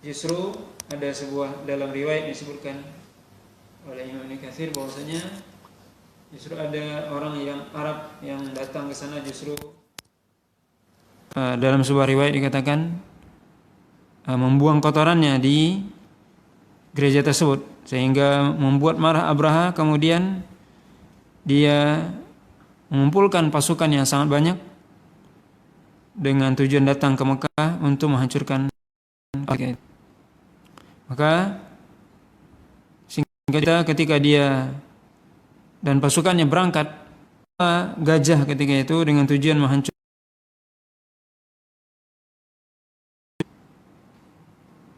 Justru ada sebuah dalam riwayat disebutkan oleh Imam Ibnu Katsir bahwasanya justru ada orang yang Arab yang datang ke sana justru dalam sebuah riwayat dikatakan membuang kotorannya di gereja tersebut sehingga membuat marah Abraha. Kemudian dia mengumpulkan pasukan yang sangat banyak dengan tujuan datang ke Mekah untuk menghancurkan itu. Maka singkat ketika dia dan pasukannya berangkat gajah ketika itu dengan tujuan menghancurkan.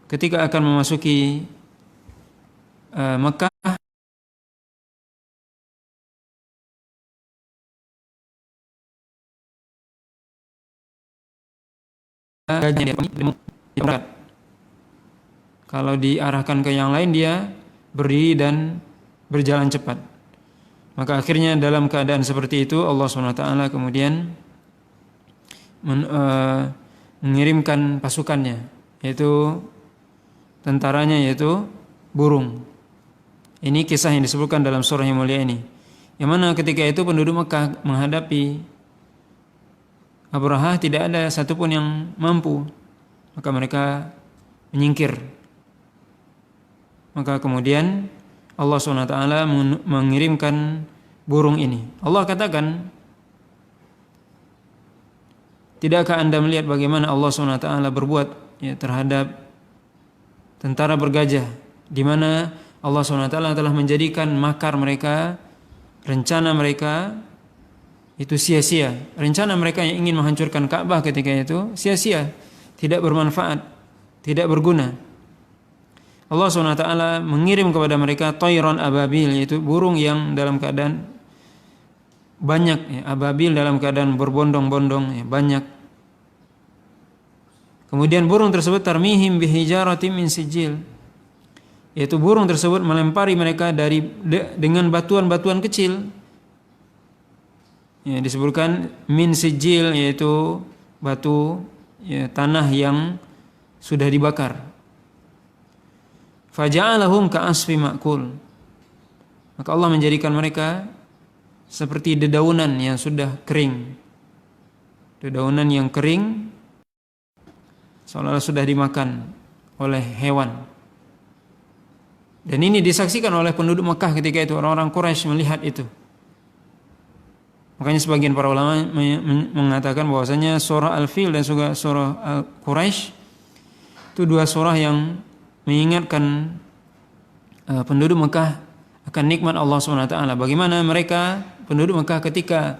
Ketika akan memasuki Mekah, gajah berangkat. Kalau diarahkan ke yang lain dia berdiri dan berjalan cepat. Maka akhirnya dalam keadaan seperti itu Allah SWT kemudian mengirimkan pasukannya, yaitu tentaranya, yaitu burung. Ini kisah yang disebutkan dalam surah yang mulia ini, yang mana ketika itu penduduk Mekah menghadapi Abraha tidak ada satupun yang mampu, maka mereka menyingkir. Maka kemudian Allah SWT mengirimkan burung ini. Allah katakan, tidakkah Anda melihat bagaimana Allah SWT berbuat terhadap tentara bergajah, di mana Allah SWT telah menjadikan makar mereka, rencana mereka itu sia-sia. Rencana mereka yang ingin menghancurkan Ka'bah ketika itu sia-sia, tidak bermanfaat, tidak berguna. Allah SWT mengirim kepada mereka tayran ababil, yaitu burung yang dalam keadaan banyak, ababil dalam keadaan berbondong-bondong, banyak. Kemudian burung tersebut tarmihim bihijaratin min sijil, yaitu burung tersebut melempari mereka dengan batuan-batuan kecil. Disebutkan min sijil, yaitu batu tanah yang sudah dibakar. Faja'alahum ka'asfi ma'kul, maka Allah menjadikan mereka seperti dedaunan yang sudah kering, dedaunan yang kering seolah-olah sudah dimakan oleh hewan. Dan ini disaksikan oleh penduduk Mekah ketika itu, orang-orang Quraisy melihat itu. Makanya sebagian para ulama mengatakan bahwasanya surah Al-Fil dan juga surah Al-Quraisy itu dua surah yang mengingatkan penduduk Mekah akan nikmat Allah SWT. Bagaimana mereka penduduk Mekah ketika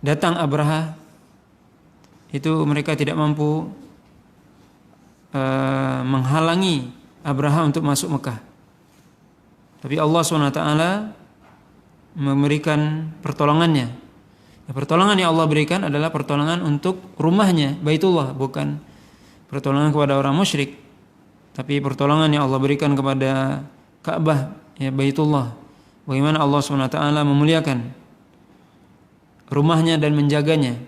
datang Abraha itu mereka tidak mampu menghalangi Abraha untuk masuk Mekah. Tapi Allah SWT memberikan pertolongannya. Pertolongan yang Allah berikan adalah pertolongan untuk rumahnya, Baitullah, bukan pertolongan kepada orang musyrik. Tapi pertolongan yang Allah berikan kepada Ka'bah, Baitullah. Bagaimana Allah SWT memuliakan rumahnya dan menjaganya.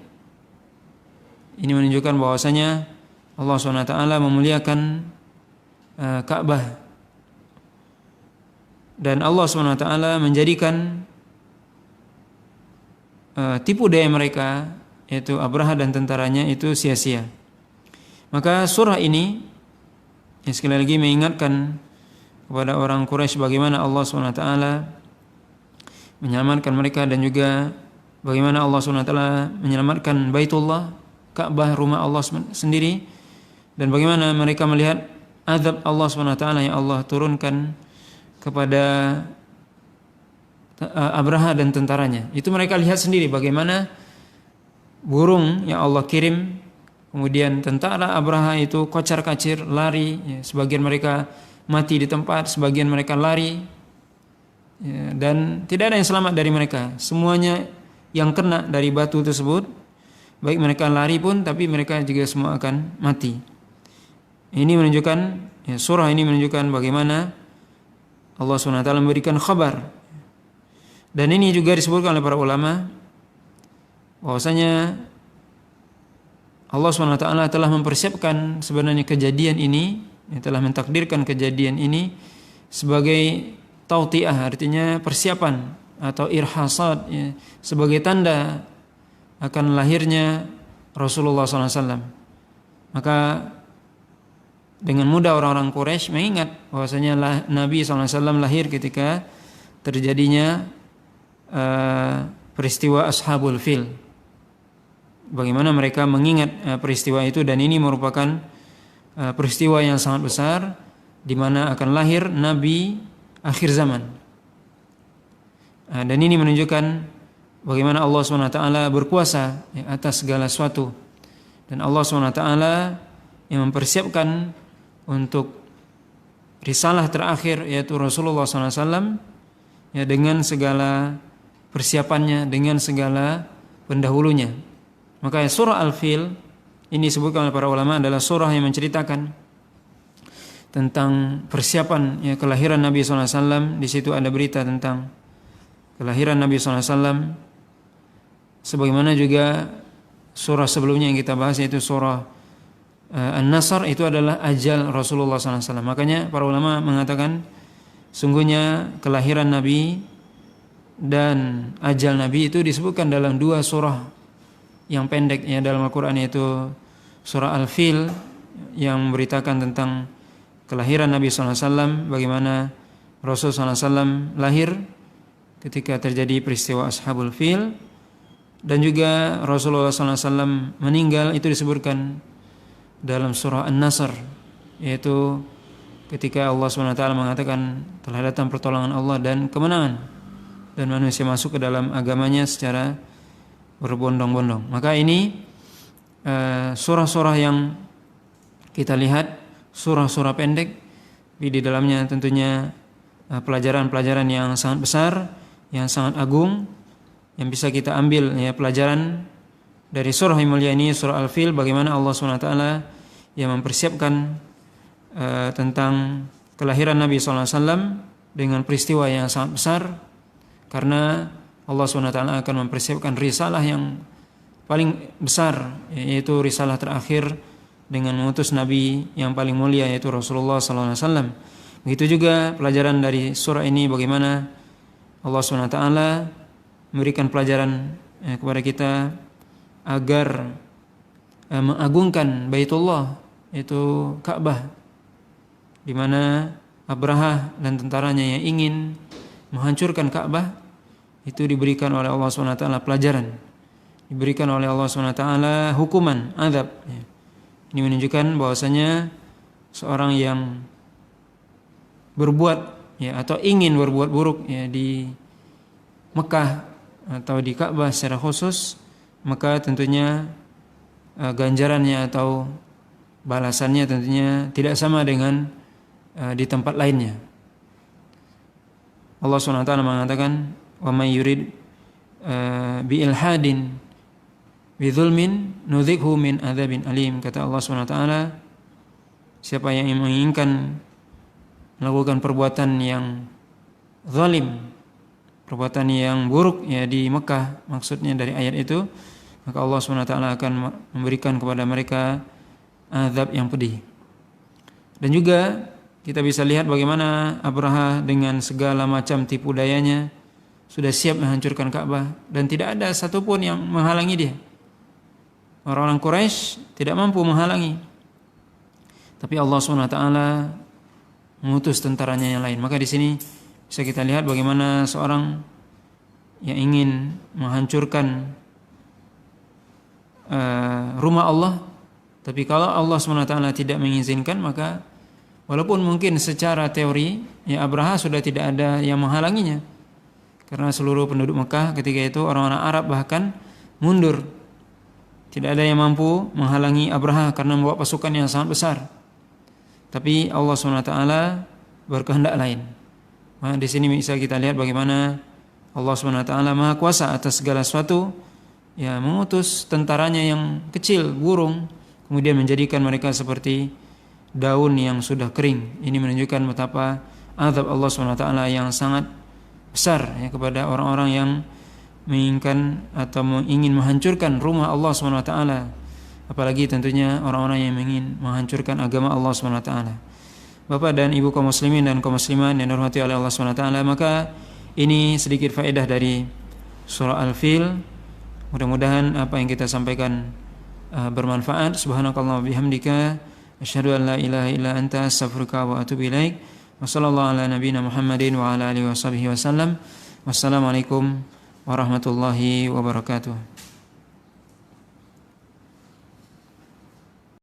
Ini menunjukkan bahwasanya Allah SWT memuliakan Ka'bah. Dan Allah SWT menjadikan tipu daya mereka, yaitu Abraha dan tentaranya, itu sia-sia. Maka surah ini sekali lagi mengingatkan kepada orang Quraisy bagaimana Allah SWT menyelamatkan mereka, dan juga bagaimana Allah SWT menyelamatkan Baitullah, Ka'bah, rumah Allah sendiri, dan bagaimana mereka melihat azab Allah SWT yang Allah turunkan kepada Abraha dan tentaranya. Itu mereka lihat sendiri bagaimana burung yang Allah kirim, kemudian tentara Abraha itu kocar-kacir, lari, sebagian mereka mati di tempat, sebagian mereka lari, dan tidak ada yang selamat dari mereka. Semuanya yang kena dari batu tersebut, baik mereka lari pun, tapi mereka juga semua akan mati. Ini menunjukkan, surah ini menunjukkan bagaimana Allah SWT memberikan kabar. Dan ini juga disebutkan oleh para ulama bahwasanya Allah SWT telah mempersiapkan sebenarnya kejadian ini telah mentakdirkan kejadian ini sebagai tautiah, artinya persiapan atau irhasat, ya, sebagai tanda akan lahirnya Rasulullah SAW. Maka dengan mudah orang-orang Quraisy mengingat bahwasanya Nabi SAW lahir ketika terjadinya peristiwa Ashabul Fil. Bagaimana mereka mengingat peristiwa itu, dan ini merupakan peristiwa yang sangat besar di mana akan lahir Nabi akhir zaman. Dan ini menunjukkan bagaimana Allah SWT berkuasa atas segala sesuatu, dan Allah SWT yang mempersiapkan untuk risalah terakhir yaitu Rasulullah SAW, ya, dengan segala persiapannya, dengan segala pendahulunya. Maka surah Al-Fil ini disebutkan oleh para ulama adalah surah yang menceritakan tentang persiapan, ya, kelahiran Nabi SAW. Di situ ada berita tentang kelahiran Nabi SAW, sebagaimana juga surah sebelumnya yang kita bahas yaitu surah An-Nasr, itu adalah ajal Rasulullah SAW. Makanya para ulama mengatakan sungguhnya kelahiran Nabi dan ajal Nabi itu disebutkan dalam dua surah yang pendek, ya, dalam Al-Quran, yaitu surah Al-Fil yang memberitakan tentang kelahiran Nabi SAW, bagaimana Rasul SAW lahir ketika terjadi peristiwa Ashabul Fil, dan juga Rasulullah SAW meninggal itu disebutkan dalam surah An-Nasr, yaitu ketika Allah SWT mengatakan telah datang pertolongan Allah dan kemenangan, dan manusia masuk ke dalam agamanya secara berbondong-bondong. Maka ini surah-surah yang kita lihat, surah-surah pendek, tapi di dalamnya tentunya pelajaran-pelajaran yang sangat besar, yang sangat agung, yang bisa kita ambil, ya, pelajaran dari surah yang mulia ini, surah Al-Fil, bagaimana Allah SWT yang mempersiapkan tentang kelahiran Nabi SAW dengan peristiwa yang sangat besar, karena Allah SWT akan mempersiapkan risalah yang paling besar, yaitu risalah terakhir dengan mengutus Nabi yang paling mulia yaitu Rasulullah SAW. Begitu juga pelajaran dari surah ini, bagaimana Allah SWT memberikan pelajaran kepada kita agar mengagungkan Baitullah, yaitu Ka'bah, di mana Abraha dan tentaranya yang ingin menghancurkan Ka'bah itu diberikan oleh Allah SWT pelajaran, diberikan oleh Allah SWT hukuman, azab. Ini menunjukkan bahwasanya seorang yang berbuat, ya, atau ingin berbuat buruk, ya, di Mekah atau di Ka'bah secara khusus, maka tentunya ganjarannya atau balasannya tentunya tidak sama dengan di tempat lainnya. Allah SWT mengatakan, wa may yurid bi ilhadin bi dzulmin nudzikhu min adzabin alim. Kata Allah SWT, siapa yang menginginkan melakukan perbuatan yang zalim, perbuatan yang buruk, ya, di Mekah, maksudnya dari ayat itu, maka Allah SWT akan memberikan kepada mereka azab yang pedih. Dan juga kita bisa lihat bagaimana Abraha dengan segala macam tipu dayanya sudah siap menghancurkan Ka'bah, dan tidak ada satupun yang menghalangi dia. Orang-orang Quraisy tidak mampu menghalangi, tapi Allah SWT mengutus tentaranya yang lain. Maka di sini bisa kita lihat bagaimana seorang yang ingin menghancurkan rumah Allah, tapi kalau Allah SWT tidak mengizinkan, maka walaupun mungkin secara teori, ya, Abraha sudah tidak ada yang menghalanginya, karena seluruh penduduk Mekah ketika itu orang-orang Arab bahkan mundur. Tidak ada yang mampu menghalangi Abraha karena membawa pasukan yang sangat besar. Tapi Allah SWT berkehendak lain. Nah, di sini bisa kita lihat bagaimana Allah SWT Maha Kuasa atas segala sesuatu, ya, mengutus tentaranya yang kecil, burung, kemudian menjadikan mereka seperti daun yang sudah kering. Ini menunjukkan betapa azab Allah SWT yang sangat besar, ya, kepada orang-orang yang menginginkan atau ingin menghancurkan rumah Allah SWT, apalagi tentunya orang-orang yang ingin menghancurkan agama Allah Subhanahu wa taala. Bapak dan Ibu kaum muslimin dan kaum muslimat yang dirahmati oleh Allah Subhanahu wa taala, maka ini sedikit faedah dari surah Al-Fil. Mudah-mudahan apa yang kita sampaikan bermanfaat. Subhanakallah wa bihamdika asyhadu an la ilaha illa anta astaghfiruka wa atubu ilaik. Wa sallallahu ala nabiyyina Muhammadin wa ala alihi washabihi wasallam. Wassalamualaikum warahmatullahi wabarakatuh.